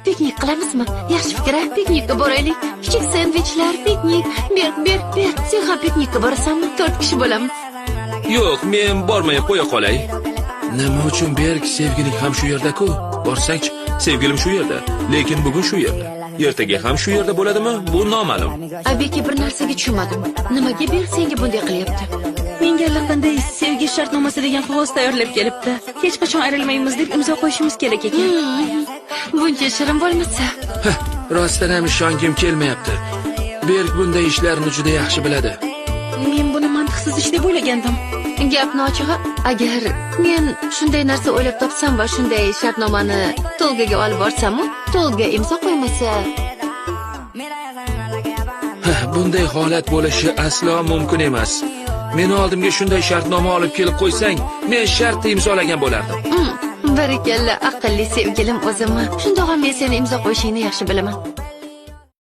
piknik qilamizmi? Yaxshi fikr, piknikka boraylik. Kichik sendvichlar, piknik. Ber. Sen ham piknikka borasanmi? 4 kishi bo'lamiz. Yo'q, men bormay qo'ya qolay. Nima uchun Berk? Sevgiling ham shu yerda-ku. Borsangchi, sevgilim shu yerda, lekin bugun shu yerda. Ertaga ham shu yerda bo'ladimi? Bu noma'lum. Abeki bir narsaga tushunmadim. Nimaga Berk senga bunday qilyapti? Menga allaqanday sevgi shartnomasi degan qog'oz tayyorlab kelibdi. Hech qachon ayrilmaymiz deb imzo qo'yishimiz kerak ekan. Buncha shirin bo'lmasa. Rostdan ham ishongim kelmayapti. Berk bunday ishlarni juda yaxshi biladi. Men buni mantiqsiz ish deb o'ylagandim. Gapni ochig'i, agar men shunday narsa o'ylab topsam va shunday shartnomani Tolgaga olib borsam-u, Tolga imzo qo'ymasa, Bunday holat bo'lishi aslo mumkin emas. Meni oldimga shunday shartnoma olib kelib qo'ysang, men shartni imzolagan bo'lardim. Barakalla, aqlli sevgilim o'zimmi. Shundoq ham men seni imzo qo'yishingni yaxshi bilaman.